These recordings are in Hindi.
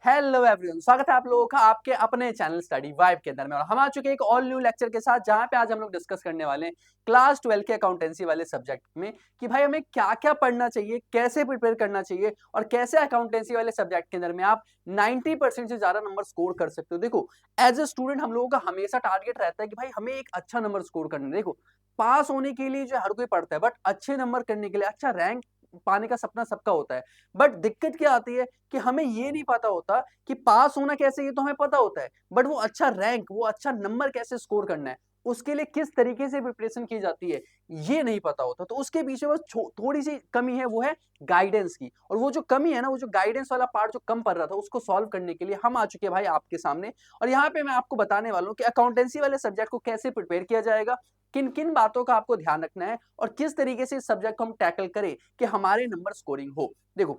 हेलो एवरीवन, स्वागत है आप लोगों का आपके अपने चैनल स्टडी वाइब के अंदर में। और हम आ चुके हैं एक ऑल न्यू लेक्चर के साथ, जहां पे आज हम लोग डिस्कस करने वाले हैं क्लास 12 के अकाउंटेंसी वाले सब्जेक्ट में कि भाई हमें क्या क्या पढ़ना चाहिए, कैसे प्रिपेयर करना चाहिए और कैसे अकाउंटेंसी वाले सब्जेक्ट के अंदर में आप 90% से ज्यादा नंबर स्कोर कर सकते हो। देखो, एज ए स्टूडेंट हम लोगों का हमेशा टारगेट रहता है कि भाई हमें एक अच्छा नंबर स्कोर करना है। देखो, पास होने के लिए जो हर कोई पढ़ता है, बट अच्छे नंबर करने के लिए, अच्छा रैंक पाने का सपना सबका होता है। बट दिक्कत क्या आती है कि हमें ये नहीं पता होता कि पास होना कैसे, ये तो हमें पता होता है, बट वो अच्छा रैंक, वो अच्छा नंबर कैसे स्कोर करना है, उसके लिए किस तरीके से प्रिपरेशन की जाती है, ये नहीं पता होता। तो उसके पीछे बस थोड़ी सी कमी है, वो है गाइडेंस की। और वो जो कमी है ना, वो जो गाइडेंस वाला पार्ट जो कम पड़ रहा था, उसको सॉल्व करने के लिए हम आ चुके हैं भाई आपके सामने। और यहाँ पे मैं आपको बताने वाला हूँ कि अकाउंटेंसी वाले सब्जेक्ट को कैसे प्रिपेयर किया जाएगा, किन किन बातों का आपको ध्यान रखना है और किस तरीके से इस सब्जेक्ट को हम टैकल करें कि हमारे नंबर स्कोरिंग हो। देखो,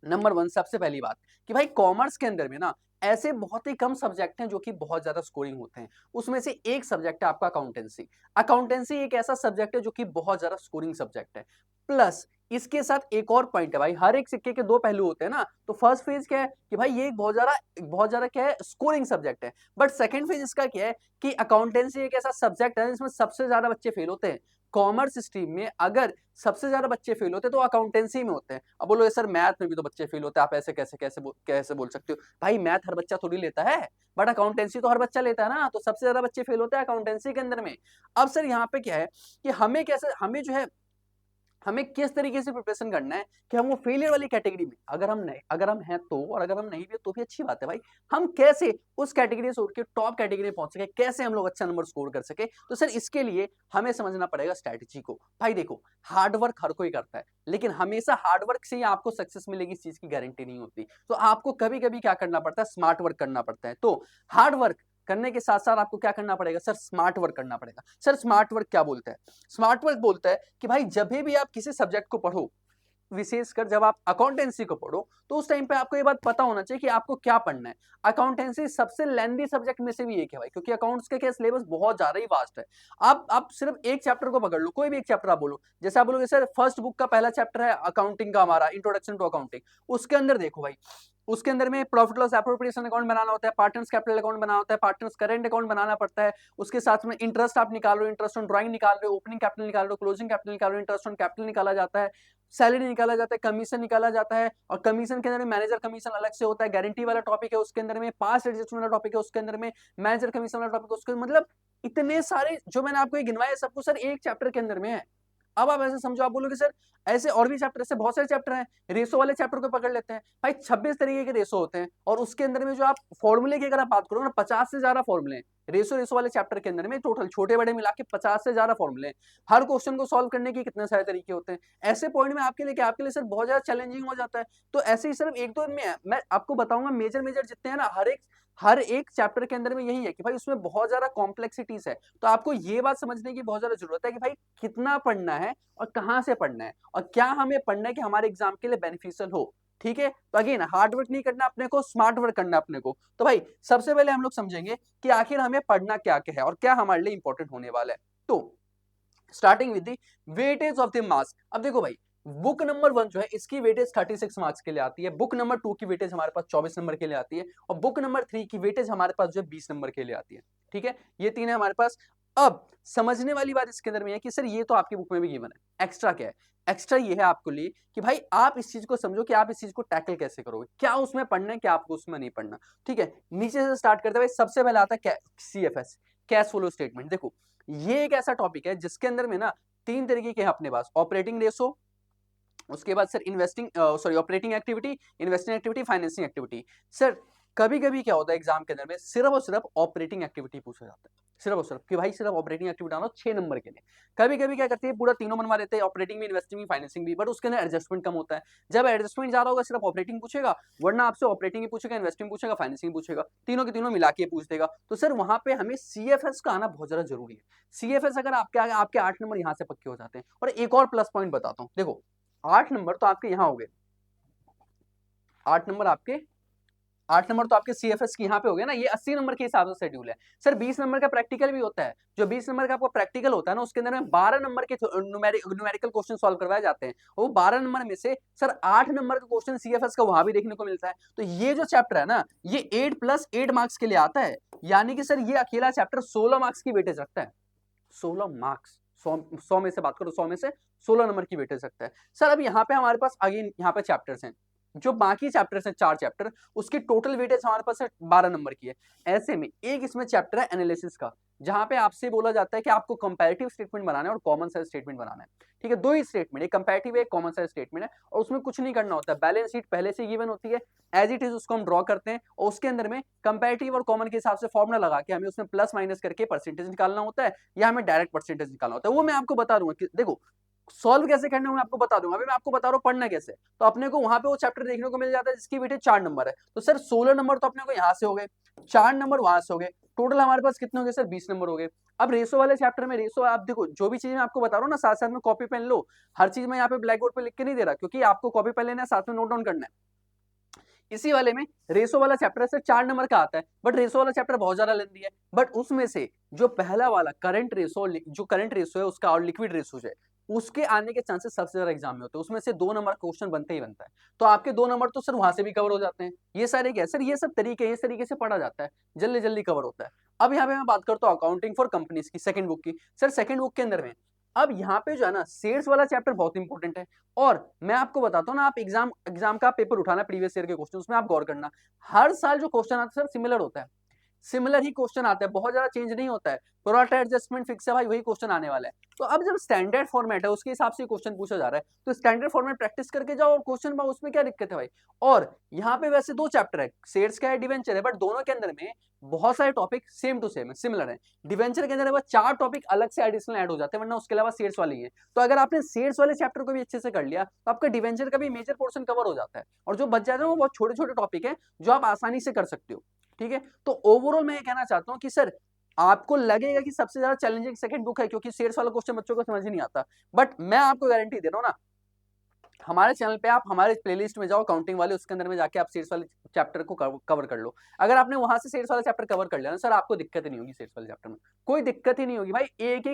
नंबर वन, सबसे पहली बात कि भाई कॉमर्स के अंदर में ना ऐसे बहुत ही कम सब्जेक्ट हैं जो कि बहुत ज्यादा स्कोरिंग होते हैं। उसमें से एक सब्जेक्ट है आपका अकाउंटेंसी। अकाउंटेंसी एक ऐसा सब्जेक्ट है जो कि बहुत ज्यादा स्कोरिंग सब्जेक्ट है। प्लस इसके साथ एक और पॉइंट है भाई, हर एक सिक्के के दो पहलू होते हैं ना। तो फर्स्ट फेज क्या है कि भाई ये एक बहुत ज्यादा क्या है, स्कोरिंग सब्जेक्ट है। बट सेकंड फेज इसका क्या है कि अकाउंटेंसी एक ऐसा सब्जेक्ट है जिसमें सबसे ज्यादा बच्चे फेल होते हैं। कॉमर्स स्ट्रीम में अगर सबसे ज्यादा बच्चे फेल होते हैं तो अकाउंटेंसी में होते हैं। अब बोलो सर मैथ में भी तो बच्चे फेल होते हैं, आप ऐसे कैसे बोल सकते हो? भाई मैथ हर बच्चा थोड़ी लेता है, बट अकाउंटेंसी तो हर बच्चा लेता है ना। तो सबसे ज्यादा बच्चे फेल होते हैं अकाउंटेंसी के अंदर में। अब सर यहाँ पे क्या है कि हमें जो है, हमें किस तरीके से प्रिपरेशन करना है कि हम वो फेलियर वाली कैटेगरी में, अगर हम हैं तो, और अगर हम नहीं भी तो भी अच्छी बात है भाई। हम कैसे उस कैटेगरी से उठ के टॉप कैटेगरी में पहुंच सके, कैसे हम लोग अच्छा नंबर स्कोर कर सके। तो सर इसके लिए हमें समझना पड़ेगा स्ट्रैटेजी को। भाई देखो, हार्ड वर्क हर कोई करता है, लेकिन हमेशा हार्ड वर्क से ही आपको सक्सेस मिलेगी इस चीज की गारंटी नहीं होती। तो आपको कभी कभी क्या करना पड़ता है, स्मार्ट वर्क करना पड़ता है। तो हार्ड वर्क करने के साथ साथ आपको क्या करना पड़ेगा सर, स्मार्ट वर्क करना पड़ेगा। सर स्मार्ट वर्क क्या बोलता है? स्मार्ट वर्क बोलता है कि भाई जब भी आप किसी सब्जेक्ट को पढ़ो, विशेषकर जब आप अकाउंटेंसी को पढ़ो, तो उस टाइम पे आपको ये बात पता होना चाहिए कि आपको क्या पढ़ना है। अकाउंटेंसी सबसे लेंदी सब्जेक्ट में से भी एक है भाई, क्योंकि अकाउंट्स के सिलेबस बहुत ज्यादा ही वास्ट है। आप सिर्फ एक चैप्टर को पकड़ लो, कोई भी एक चैप्टर आप बोलो। जैसे आप बोलोगे सर फर्स्ट बुक का पहला चैप्टर है अकाउंटिंग का, हमारा इंट्रोडक्शन टू अकाउंटिंग। उसके अंदर देखो भाई, उसके अंदर में प्रॉफिट लॉस एप्रोप्रिएशन अकाउंट बनाना होता है, पार्टनर्स कैपिटल अकाउंट बनाना होता है, पार्टनर्स करेंट अकाउंट बनाना पड़ता है। उसके साथ में इंटरेस्ट आप निकाल रहे हो, इंटरेस्ट ऑन ड्राइंग निकाल रहे हो, ओपनिंग कैपिटल निकाल रहे हो, क्लोजिंग कैपिटल निकाल रहे हो, इंटरेस्ट ऑन कैपिटल निकाला जाता है, सैलरी निकाला जाता है, कमीशन निकाला जाता है। और कमीशन के अंदर में मैनेजर कमीशन अलग से होता है, गारंटी वाला टॉपिक है उसके अंदर में, पास्ट एडजस्टमेंट वाला टॉपिक है उसके अंदर में, मैनेजर कमीशन वाला टॉपिक उसके, मतलब इतने सारे जो मैंने आपको गिनवाए सब कुछ सर एक चैप्टर के अंदर में है। अब आप ऐसे समझो, आप बोलोगे सर ऐसे और भी चैप्टर, ऐसे बहुत सारे चैप्टर हैं। रेशो वाले चैप्टर को पकड़ लेते हैं भाई, 26 तरीके के रेशो होते हैं। और उसके अंदर में जो आप फॉर्मूले की अगर आप बात करो ना, 50 से ज्यादा फॉर्मूले हैं रेशो वाले चैप्टर के अंदर में। टोटल छोटे बड़े मिला के 50 से ज्यादा फॉर्मूले हैं। हर क्वेश्चन को सॉल्व करने के कितने सारे तरीके होते हैं। ऐसे पॉइंट में आपके लिए सर बहुत ज्यादा चैलेंजिंग हो जाता है। तो ऐसे ही सिर्फ एक दो में है, मैं आपको बताऊंगा मेजर मेजर जितने हैं ना, हर एक चैप्टर के अंदर में यही है कि भाई उसमें बहुत ज्यादा कॉम्प्लेक्सिटीज है। तो आपको ये बात समझने की बहुत ज्यादा जरूरत है कि भाई कितना पढ़ना है और कहां से पढ़ना है और क्या हमें पढ़ना है कि हमारे एग्जाम के लिए बेनिफिशियल हो। ठीक है, तो अगेन हार्ड वर्क नहीं करना अपने को, स्मार्ट वर्क करना अपने को। तो भाई सबसे पहले हम लोग समझेंगे कि आखिर हमें पढ़ना क्या क्या है और क्या हमारे लिए इंपॉर्टेंट होने वाला है। तो starting with the weightage of the marks. अब देखो भाई, बुक नंबर 1 जो है इसकी वेटेज 36 मार्क्स के लिए आती है, बुक नंबर 2 की वेटेज हमारे पास 24 नंबर के लिए आती है, और बुक नंबर 3 की वेटेज हमारे पास जो है 20 नंबर के लिए आती है। ठीक है, ये तीन है हमारे पास। अब समझने वाली बात इसके अंदर में है कि सर ये तो आपकी बुक में भी गिवन है, एक्स्ट्रा क्या है? एक्स्ट्रा ये है आपको लिए कि भाई आप इस चीज को समझो कि आप इस चीज को टैकल कैसे करोगे, क्या उसमें पढ़ना है, क्या आपको उसमें नहीं पढ़ना। ठीक है, नीचे से स्टार्ट करते हैं भाई। सबसे पहले आता है CFS, कैश फ्लो स्टेटमेंट। देखो, ये एक ऐसा टॉपिक है जिसके अंदर में ना तीन तरीके के हैं अपने पास, ऑपरेटिंग रेशो, उसके बाद sir operating activity, investing activity, financing activity. Sir कभी कभी क्या होता है एग्जाम के अंदर में सिर्फ और सिर्फ ऑपरेटिंग एक्टिविटी पूछा जाता है, सिर्फ और सिर्फ कि भाई सिर्फ ऑपरेटिंग एक्टिविटी आना 6 नंबर के लिए। कभी कभी क्या करते हैं पूरा तीनों बनवा देते हैं, ऑपरेटिंग भी, इन्वेस्टिंग भी, फाइनेंसिंग भी, बट उसके अंदर एडजस्टमेंट कम होता है। जब एडजस्टमेंट ज्यादा होगा सिर्फ ऑपरेटिंग पूछेगा, वरना आपसे ऑपरेटिंग ही पूछेगा, इन्वेस्टिंग पूछेगा, फाइनेंसिंग पूछेगा, तीनों के तीनों मिला के पूछ देगा। तो सर वहां पे हमें CFS का आना बहुत ज्यादा जरूरी है। CFS अगर आपके 8 नंबर यहाँ से पक्के हो जाते हैं। और एक और प्लस पॉइंट बताता हूँ, देखो 8 नंबर तो आपके यहाँ हो गए, 8 नंबर आपके 8 नंबर तो आपके सीएफएस की यहाँ पे हो गया ना, ये 80 नंबर के हिसाब से शेड्यूल है। सर 20 नंबर का प्रैक्टिकल भी होता है, जो 20 नंबर का आपका प्रैक्टिकल होता है ना, उसके अंदर में 12 नंबर के न्यूमेरिकल क्वेश्चन सॉल्व करवाए जाते हैं। वो 12 नंबर में से सर 8 नंबर का क्वेश्चन सीएफएस का वहां भी देखने को मिलता है। तो ये जो चैप्टर है ना, ये 8+8 मार्क्स के लिए आता है, यानी कि सर ये अकेला चैप्टर 16 मार्क्स की वेटेज रखता है। 16 मार्क्स, 100 में से बात करो, 100 में से 16 नंबर की वेटेज रखता है। सर अब यहाँ पे हमारे पास अगेन यहाँ पे चैप्टर्स हैं, जो बाकी चैप्टर्स हैं 4 चैप्टर, उसकी टोटल वेटेज हमारे पास 12 नंबर की है। ऐसे में एक इसमें चैप्टर है एनालिसिस का, जहां पे आपसे बोला जाता है कि आपको कंपैरेटिव स्टेटमेंट बनाना है और कॉमन साइज स्टेटमेंट बनाना है। ठीक है, 2 ही स्टेटमेंट, एक कंपैरेटिव है, एक कॉमन साइज स्टेटमेंट है, और उसमें कुछ नहीं करना होता है। बैलेंस शीट पहले से गिवन होती है, एज इट इज उसको हम ड्रॉ करते हैं, और उसके अंदर में कंपैरेटिव और कॉमन के हिसाब से फॉर्मुला लगा के हमें उसमें प्लस माइनस करके परसेंटेज निकालना होता है, या हमें डायरेक्ट परसेंटेज निकालना होता है। वो मैं आपको बता दूंगा कि देखो सॉल्व कैसे करना है, मैं आपको बता दूंगा। अभी मैं आपको बता रहा हूँ पढ़ना कैसे। तो अपने को वहां पे वो चैप्टर देखने को मिल जाता है जिसकी वेटेज 4 नंबर है। तो सर 16 नंबर तो अपने को यहाँ से हो गए, 4 नंबर वहां से हो गए, टोटल हमारे पास कितने हो गए सर, 20 नंबर हो गए। अब रेशो वाले चैप्टर में रेशो, आप देखो जो भी चीज मैं आपको बता रहा हूँ ना, साथ साथ में कॉपी पेन लो। हर चीज मैं यहाँ पे ब्लैक बोर्ड पे लिख के नहीं दे रहा, क्योंकि आपको कॉपी पेन लेना है, साथ में नोट डाउन करना है। इसी वाले में रेशो वाला चैप्टर से 4 नंबर का आता है, बट रेशो वाला चैप्टर बहुत ज्यादा लेंदी है। बट उसमें से जो पहला वाला करंट रेशो, जो करंट रेशो है उसका, और लिक्विड रेशो है, उसके आने के चांसेस सबसे ज्यादा एग्जाम में होते हैं। उसमें से 2 नंबर क्वेश्चन बनते ही बनता है। तो आपके 2 नंबर तो सर वहां से भी कवर हो जाते हैं। ये सारे क्या सर, ये सब तरीके, इस तरीके से पढ़ा जाता है, जल्दी जल्दी कवर होता है। अब यहाँ पे मैं बात करता हूँ अकाउंटिंग फॉर कंपनीज की, सेकंड बुक की। सर सेकंड बुक के अंदर में अब यहाँ पे जो है ना, सेल्स वाला चैप्टर बहुत इंपॉर्टेंट है। और मैं आपको बताता हूँ ना, आप एग्जाम का पेपर उठाना प्रीवियस ईयर के क्वेश्चन, उसमें आप गौर करना, हर साल जो क्वेश्चन आता है सर सिमिलर होता है, सिमिलर ही क्वेश्चन आता है, बहुत ज्यादा चेंज नहीं होता है। प्रोराटा एडजस्टमेंट फिक्स है भाई, वही क्वेश्चन आने वाला है। तो अब जब स्टैंडर्ड फॉर्मेट है उसके हिसाब से क्वेश्चन पूछा जा रहा है, तो स्टैंडर्ड फॉर्मेट प्रैक्टिस करके जाओ और क्वेश्चन पाओ, उसमें क्या दिक्कत है भाई। और यहाँ पे वैसे 2 चैप्टर है, शेयर्स का है, डिवेंचर है, बट दोनों के अंदर में बहुत सारे टॉपिक सेम टू सेम है, सिमिलर है। डिवेंचर के अंदर बस 4 टॉपिक अलग से एडिशनल ऐड हो जाते हैं, वरना उसके अलावा शेयर्स वाली है। तो अगर आपने शेयर्स वाले चैप्टर को भी अच्छे से कर लिया, तो आपका डिवेंचर का भी मेजर पोर्शन कवर हो जाता है, और जो बच जाता है वो बहुत छोटे छोटे टॉपिक है, जो आप आसानी से कर सकते हो। ठीक है, तो ओवरऑल मैं ये कहना चाहता हूं कि सर आपको लगेगा कि सबसे ज्यादा चैलेंजिंग सेकंड बुक है, क्योंकि शेयर्स वाला क्वेश्चन बच्चों को समझ ही नहीं आता, बट मैं आपको गारंटी दे रहा हूं ना, हमारे चैनल पे आप हमारे प्लेलिस्ट में जाओ अकाउंटिंग वाले, उसके अंदर में जाके आप शेयर्स वाले चैप्टर को कवर कर लो। अगर आपने वहां से शेयर्स वाला चैप्टर कवर कर लिया ना सर, आपको दिक्कत ही नहीं होगी शेयर्स वाले चैप्टर में, कोई दिक्कत ही नहीं होगी भाई। एक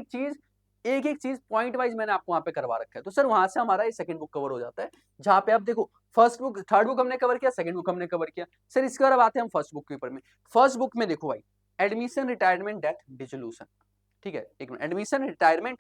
एक चीज पॉइंट वाइज मैंने आपको वहां पे करवा रखा है। तो सर वहां से हमारा ये सेकंड बुक कवर हो जाता है, जहां पे आप देखो फर्स्ट बुक, थर्ड बुक हमने कवर किया, सेकंड बुक हमने कवर किया। सर इसके बाद आते हैं हम फर्स्ट बुक के ऊपर में। फर्स्ट बुक में देखो भाई, एडमिशन, रिटायरमेंट, डेथ, डिसोल्यूशन। ठीक है, एक minute, admission, retirement,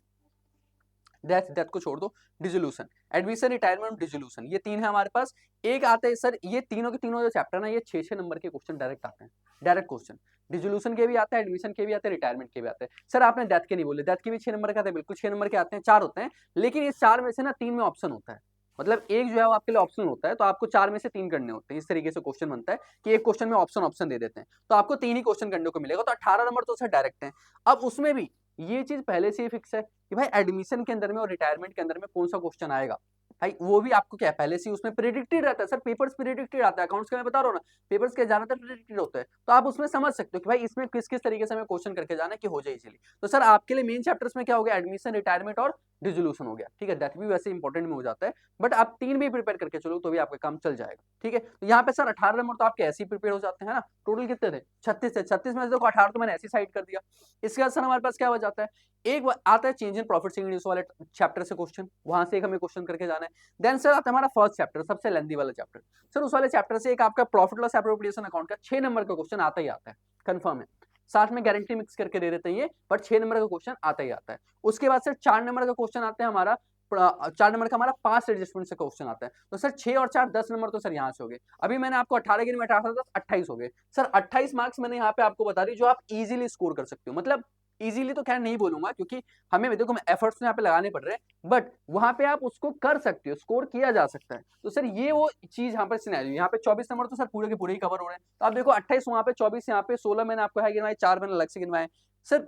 death, death को छोड़ दो, डिसोल्यूशन, एडमिशन, रिटायरमेंट, डिसोल्यूशन, ये 3 है हमारे पास। एक आते हैं सर, ये तीनों के तीनों जो चैप्टर ना, ये 6-6 नंबर के क्वेश्चन डायरेक्ट आते हैं, डायरेक्ट क्वेश्चन। डिसोल्यूशन के भी आते हैं, एडमिशन के भी आते हैं, रिटायरमेंट के भी आते हैं। सर आपने डेथ के नहीं बोले, डेथ के भी 6 नंबर के आते हैं, बिल्कुल 6 नंबर के आते हैं, 4 होते हैं, लेकिन इस 4 में से ना 3 में ऑप्शन होता है, मतलब एक जो है वो आपके लिए ऑप्शन होता है, तो आपको 4 में से 3 करने होते हैं। इस तरीके से क्वेश्चन बनता है कि एक क्वेश्चन में ऑप्शन ऑप्शन दे देते हैं, तो आपको 3 ही क्वेश्चन करने को मिलेगा, तो 18 नंबर तो सर डायरेक्ट है। अब उसमें भी ये चीज पहले से ही फिक्स है कि भाई एडमिशन के अंदर में और रिटायरमेंट के अंदर में कौन सा क्वेश्चन आएगा, भाई वो भी आपको क्या पहले से ही उसमें प्रेडिक्टेड रहता है। सर पेपर्स प्रेडिक्टेड आता है, अकाउंट्स का मैं बता रहा हूँ ना, पेपर्स के ज्यादातर प्रेडिक्टेड होते हैं, तो आप उसमें समझ सकते हो कि भाई इसमें किस किस तरीके से हमें क्वेश्चन करके जाना है कि हो जाए इजीली। तो सर आपके लिए मेन चैप्टर्स में क्या हो गया, एडमिशन, रिटायरमेंट और डिसोल्यूशन हो गया। ठीक है, डेथ भी वैसे इंपॉर्टेंट में हो जाता है, बट आप 3 भी प्रिपेयर करके चलो तो भी आपका काम चल जाएगा। ठीक है, तो यहाँ पे सर 18 नंबर तो आपके ऐसे ही प्रिपेयर हो जाते हैं ना। टोटल कितने थे, 36 थे, 36 में से देखो 18 तो मैंने ऐसी साइड कर दिया। इसके बाद सर हमारे पास क्या हो जाता है, एक आता है चेंज इन प्रॉफिट सेकंड वाले चैप्टर से क्वेश्चन, वहां से एक हमें क्वेश्चन करके जाना है। देन सर आता है हमारा फर्स्ट चैप्टर, सबसे लेंथी वाला चैप्टर। सर उस वाले चैप्टर से एक आपका प्रॉफिट लॉस एप्रोप्रिएशन अकाउंट का 6 नंबर का क्वेश्चन आता ही आता है, कंफर्म है। साथ में गारंटी मिक्स करके दे देते हैं ये, पर 6 नंबर का क्वेश्चन आता ही आता है। उसके बाद सर 4 नंबर का क्वेश्चन आता है हमारा, 4 नंबर का हमारा पास्ट एडजस्टमेंट से क्वेश्चन आता है। तो सर 6 और 4 10 नंबर तो सर यहाँ से हो गए। अभी मैंने आपको 18 गिन में 18 10 28 हो गए। सर 28 मार्क्स मैंने यहाँ पे आपको बता दी, जो आप इजीली स्कोर कर सकते हो। मतलब इजीली तो खैर नहीं बोलूंगा, क्योंकि हमें देखो एफर्ट्स यहाँ पे लगाने पड़ रहे हैं, बट वहां पे आप उसको कर सकते हो, स्कोर किया जा सकता है। तो सर ये वो चीज यहाँ पे सिनेरियो, यहाँ पे 24 नंबर तो सर पूरे के पूरे ही कवर हो रहे हैं। तो आप देखो 28 वहां पे, 24 यहाँ पे, 16 मैंने आपको है गिनवाए, 4 मैंने अलग से गिनवाए। सर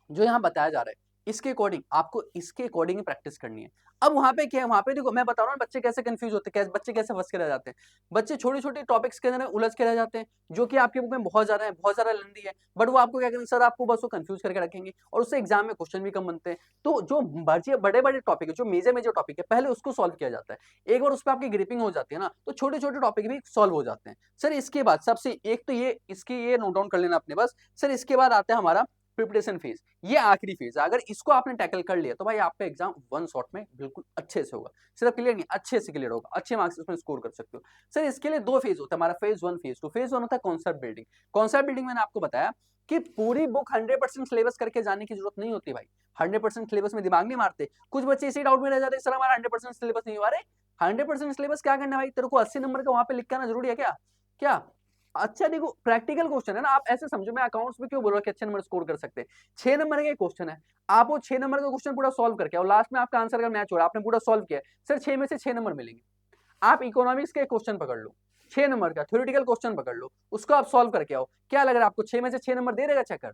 जो यहाँ बताया जा रहा है इसके अकॉर्डिंग आपको इसके अकॉर्डिंग प्रैक्टिस करनी है। अब वहां पे क्या है, वहां पे देखो मैं बता रहा हूँ बच्चे कैसे कंफ्यूज होते हैं, कैसे बच्चे कैसे फंस के रह जाते हैं। बच्चे छोटे छोटे टॉपिक्स के अंदर उलझ के रह जाते हैं, जो कि आपके बुक में बहुत ज्यादा है, बहुत ज्यादा लेंदी है, बट वो आपको क्या करेंगे सर, आपको बस वो कंफ्यूज करके रखेंगे और उससे एग्जाम में क्वेश्चन भी कम बनते हैं। तो जो बड़े बड़े टॉपिक है, जो मेजर मेजर टॉपिक है, पहले उसको सॉल्व किया जाता है। एक बार उस पर आपकी ग्रिपिंग हो जाती है ना, तो छोटे छोटे टॉपिक भी सॉल्व हो जाते हैं। सर इसके बाद सबसे एक तो ये इसकी ये नोट डाउन कर लेना अपने पास। सर इसके बाद आता है हमारा प्रिपरेशन फेज, ये आखिरी फेज है। अगर इसको आपने टैकल कर लिया तो भाई आपका एग्जाम वन शॉट में बिल्कुल अच्छे से होगा। सिर्फ क्लियर नहीं, अच्छे से क्लियर होगा, अच्छे मार्क्स इसमें स्कोर कर सकते हो। सर इसके लिए दो फेज होता है हमारा, phase one phase two. Phase one होता है कॉन्सेप्ट बिल्डिंग। कॉन्सेप्ट बिल्डिंग मैंने आपको बताया कि पूरी बुक 100% सिलेबस करके जाने की जरूरत नहीं होती भाई। 100% सिलेबस में दिमाग नहीं मारते। कुछ बच्चे इसी डाउट में रह जाते हैं सर हमारा 100% सिलेबस नहीं हुआ। 100% सिलेबस क्या करना है भाई, तेरे को 80 नंबर का वहां पे लिख के आना जरूरी है क्या? क्या? अच्छा देखो प्रैक्टिकल क्वेश्चन है ना, आप ऐसे समझो, मैं अकाउंट्स में क्यों बोल रहा हूँ कि अच्छे नंबर स्कोर कर सकते हैं। 6 नंबर का क्वेश्चन है, आप वो 6 नंबर का क्वेश्चन पूरा सॉल्व करके और लास्ट में आपका आंसर का मैच हो रहा है, आपने पूरा सॉल्व किया, सर 6 में से 6 नंबर मिलेंगे। आप इकोनॉमिक्स के क्वेश्चन पकड़ लो, 6 नंबर का थ्योरेटिकल क्वेश्चन पकड़ लो, उसको आप सॉल्व करके आओ, क्या लग रहा है आपको 6 में से 6 नंबर दे देगा चेकर?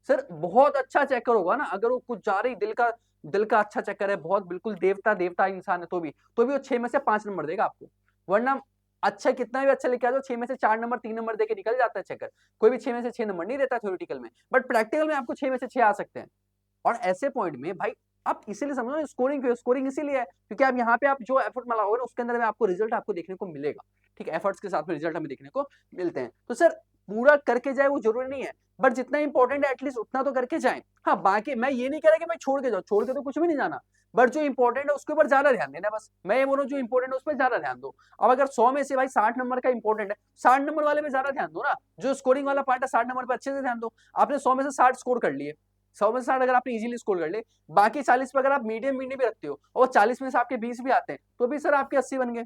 सर बहुत अच्छा चेकर होगा ना, अगर वो कुछ जा रही दिल का अच्छा चेकर है, बहुत बिल्कुल देवता देवता इंसान है, तो भी वो 6 में से 5 नंबर देगा आपको। वरना अच्छा कितना भी अच्छा लिखा दो, 6 में से 4 नंबर 3 नंबर देके निकल जाता है चेकर। कोई भी 6 में से 6 नंबर नहीं देता थ्योरेटिकल में, बट प्रैक्टिकल में आपको 6 में से 6 आ सकते हैं। और ऐसे पॉइंट में भाई आप इसीलिए समझो ना, स्कोरिंग इसीलिए है क्योंकि आप यहाँ पे आप जो एफर्ट लगाओगे ना उसके अंदर में आपको रिजल्ट आपको देखने को मिलेगा। ठीक है, एफर्ट्स के साथ में रिजल्ट हमें देखने को मिलते हैं। तो सर पूरा करके जाए वो जरूरी नहीं है, बट जितना इंपॉर्टेंट है एटलीस्ट उतना तो करके जाए। हाँ बाकी मैं ये नहीं कह रहा कि भाई छोड़ के जाओ, छोड़ के तो कुछ भी नहीं जाना, बट जो इंपॉर्टेंट है उसके ऊपर ज्यादा ध्यान देना। बस मैं ये बोल रहा हूँ जो इंपॉर्टेंट है उस पर ज्यादा ध्यान दो। अब अगर 100 में से भाई 60 नंबर का इंपॉर्टेंट है, 60 नंबर वाले पे ज्यादा ध्यान दो ना। जो स्कोरिंग वाला पार्ट है 60 नंबर पे अच्छे से ध्यान दो। आपने 100 में से 60 स्कोर कर लिए, 100 में से 60 अगर आपने इजीली स्कोर कर ले, बाकी 40 पे अगर आप मीडियम मीडियम भी रखते हो और 40 में से आपके 20 भी आते हैं, तो भी सर आपके 80 बन गए।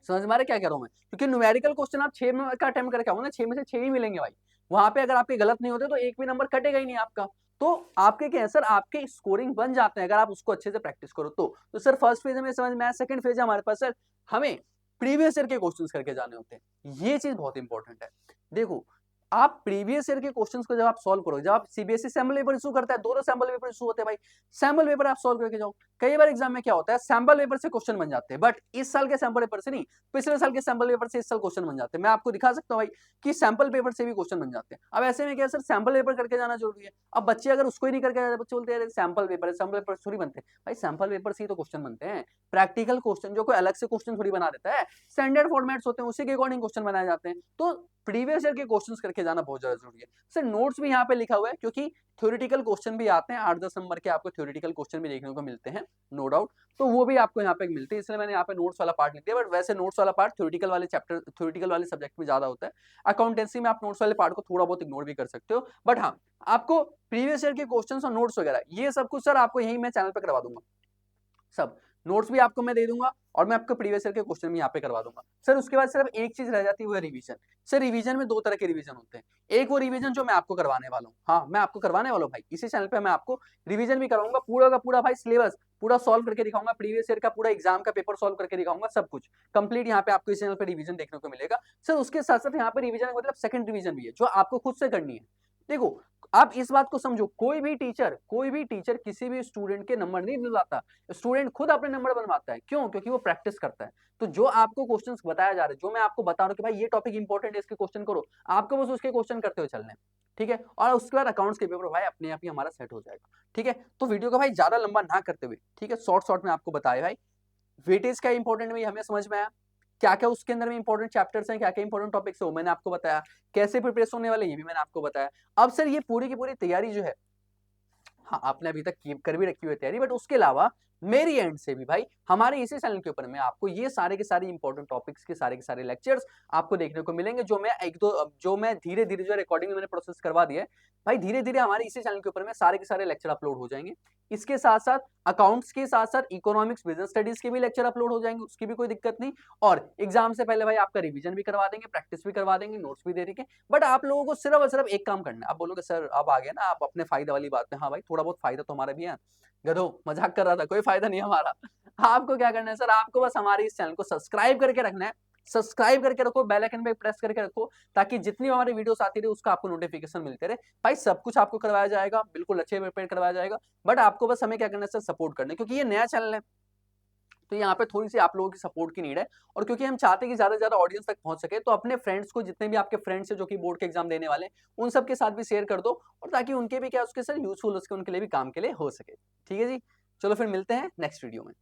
समझ में आ रहा है क्या कह रहा हूं मैं? क्योंकि न्यूमेरिकल क्वेश्चन आप 6 में का अटेम्प्ट करके आओ ना, 6 में से 6 ही मिलेंगे भाई। वहां पे अगर आपके गलत नहीं होते तो एक भी नंबर कटेगा ही नहीं आपका। तो आपके क्या है सर, आपके स्कोरिंग बन जाते हैं अगर आप उसको अच्छे से प्रैक्टिस करो तो सर फर्स्ट फेज में समझ में आया। सेकंड फेज है हमारे पास सर, हमें प्रीवियस ईयर के क्वेश्चंस करके जाने होते हैं। ये चीज बहुत इंपॉर्टेंट है। देखो आप प्रीवियस ईयर के क्वेश्चंस को जब आप सॉल्व करोगे, जब आप सीबीएसई सैम्पल पेपर इशू करता है, दोनों सैम्पल पेपर इशू होते हैं भाई, सैम्पल पेपर आप सॉल्व करके जाओ। कई बार एग्जाम में क्या होता है, सैम्पल पेपर से क्वेश्चन बन जाते हैं, बट इस साल के सैम्पल पेपर से नहीं, पिछले साल के सैम्पल पेपर से इस साल क्वेश्चन बन जाते हैं। मैं आपको दिखा सकता हूँ भाई कि सैम्पल पेपर से भी क्वेश्चन बन जाते हैं। अब ऐसे में क्या सर, सैम्पल पेपर करके जाना जरूरी है। अब बच्चे अगर उसको ही नहीं करके जाते, बच्चे बोलते हैं सैम्पल पेपर है, सैम्पल पेपर थोड़ी बनते हैं भाई, सैम्पल पेपर से ही तो क्वेश्चन बनते हैं। प्रैक्टिकल क्वेश्चन जो कोई अलग से क्वेश्चन थोड़ी बना देता है, स्टैंडर्ड फॉर्मेट्स होते हैं उसी के अकॉर्डिंग क्वेश्चन बनाए जाते हैं। तो प्रीवियस ईयर के क्वेश्चंस करके जाना बहुत ज्यादा जरूरी है। सर नोट्स भी यहाँ पे लिखा हुआ है क्योंकि थ्योरेटिकल क्वेश्चन भी आते हैं, 8-10 नंबर के आपको थ्योरेटिकल क्वेश्चन भी देखने को मिलते हैं, नो डाउट। तो वो भी आपको यहाँ पे मिलते हैं, इसलिए मैंने यहाँ पे नोट्स वाला पार्ट लिख दिया। बट वैसे नोट्स वाला पार्ट थ्योरेटिकल वाले चैप्टर, थ्योरेटिकल वाले सब्जेक्ट में ज्यादा होता है। अकाउंटेंसी में आप नोट्स वाले पार्ट को थोड़ा बहुत इग्नोर भी कर सकते हो, बट हाँ आपको प्रीवियस ईयर के क्वेश्चन और नोट्स वगैरह ये सब कुछ सर आपको यही मैं चैनल पे करवा दूंगा। सब नोट्स भी आपको मैं दे दूंगा और मैं आपको प्रीवियस ईयर के क्वेश्चन भी यहाँ पे करवा दूंगा। सर उसके बाद सिर्फ एक चीज रह जाती है, वो है रिवीजन। सर रिवीजन में दो तरह के रिवीजन होते हैं। एक वो रिवीजन जो मैं आपको करवाने वाला हूँ, हाँ मैं आपको करवाने वाला हूँ भाई, इसी चैनल पे मैं आपको रिवीजन भी करवाऊंगा, पूरा का पूरा भाई सिलेबस पूरा सॉल्व करके दिखाऊंगा, प्रीवियस ईयर का पूरा एग्जाम का पेपर सॉल्व करके दिखाऊंगा, सब कुछ कंप्लीट यहाँ पे आपको इस चैनल पे रिवीजन देखने को मिलेगा। सर उसके साथ साथ यहाँ पे रिवीजन मतलब सेकंड रिवीजन भी है जो आपको खुद से करनी है। देखो आप इस बात को समझो, कोई भी टीचर किसी भी स्टूडेंट के नंबर नहीं दिलाता, स्टूडेंट खुद अपने नंबर बनवाता है। क्यों? क्योंकि वो प्रैक्टिस करता है। तो जो आपको क्वेश्चंस बताया जा रहा है, जो मैं आपको बता रहा हूँ कि भाई ये टॉपिक इंपॉर्टेंट है, इसके क्वेश्चन करो, आपको बस उसके क्वेश्चन करते हुए चलने हैं। ठीक है, और उसके बाद अकाउंट्स के पेपर भाई अपने आप ही हमारा सेट हो जाएगा। ठीक है, तो वीडियो को भाई ज्यादा लंबा ना करते हुए, ठीक है, शॉर्ट में आपको बताया भाई वेटेज का इंपॉर्टेंट में हमें समझ में आया, क्या क्या उसके अंदर में इंपॉर्टेंट चैप्टर्स हैं, क्या क्या इंपॉर्टेंट टॉपिक्स है वो मैंने आपको बताया, कैसे प्रिपरेशन होने वाले ये भी मैंने आपको बताया। अब सर ये पूरी की पूरी तैयारी जो है, हाँ आपने अभी तक कर भी रखी हुई है तैयारी, बट उसके अलावा मेरी एंड से भी भाई हमारे इसी चैनल के ऊपर में आपको ये सारे के सारे इंपॉर्टेंट टॉपिक्स के सारे लेक्चर्स आपको देखने को मिलेंगे, जो मैं धीरे धीरे जो रिकॉर्डिंग में मैंने प्रोसेस करवा दिया है भाई, धीरे धीरे हमारे इसी चैनल के ऊपर में सारे के सारे लेक्चर अपलोड हो जाएंगे। इसके साथ साथ अकाउंट्स के साथ साथ इकोनॉमिक्स बिजनेस स्टडीज के भी लेक्चर अपलोड हो जाएंगे, उसकी भी कोई दिक्कत नहीं। और एग्जाम से पहले भाई आपका रिवीजन भी करवा देंगे, प्रैक्टिस भी करवा देंगे, नोट्स भी दे देंगे। बट आप लोगों को सिर्फ और सिर्फ एक काम करना है। आप बोलोगे सर अब आ गया ना आप अपने फायदा वाली बात में, हाँ भाई थोड़ा बहुत फायदा तो हमारा भी है, गधो मजाक कर रहा था, कोई फायदा नहीं हमारा। आपको क्या करना है सर, आपको बस हमारे इस चैनल को सब्सक्राइब करके रखना है, सब्सक्राइब करके रखो, बेल आइकन पे प्रेस करके रखो, ताकि जितनी हमारी वीडियोस आती रहे उसका आपको नोटिफिकेशन मिलते रहे। भाई सब कुछ आपको करवाया जाएगा, बिल्कुल अच्छे प्रिपेयर करवाया जाएगा, बट आपको बस हमें क्या करना है, सपोर्ट करना है, क्योंकि ये नया चैनल है तो यहाँ पे थोड़ी सी आप लोगों की सपोर्ट की नीड है। और क्योंकि हम चाहते हैं कि ज्यादा से ज्यादा ऑडियंस तक पहुंच सके, तो अपने फ्रेंड्स को, जितने भी आपके फ्रेंड्स हैं जो कि बोर्ड के एग्जाम देने वाले हैं, उन सब के साथ भी शेयर कर दो, और ताकि उनके भी क्या उसके सर यूजफुल उसके उनके लिए भी काम के लिए हो सके। ठीक है जी, चलो फिर मिलते हैं नेक्स्ट वीडियो में।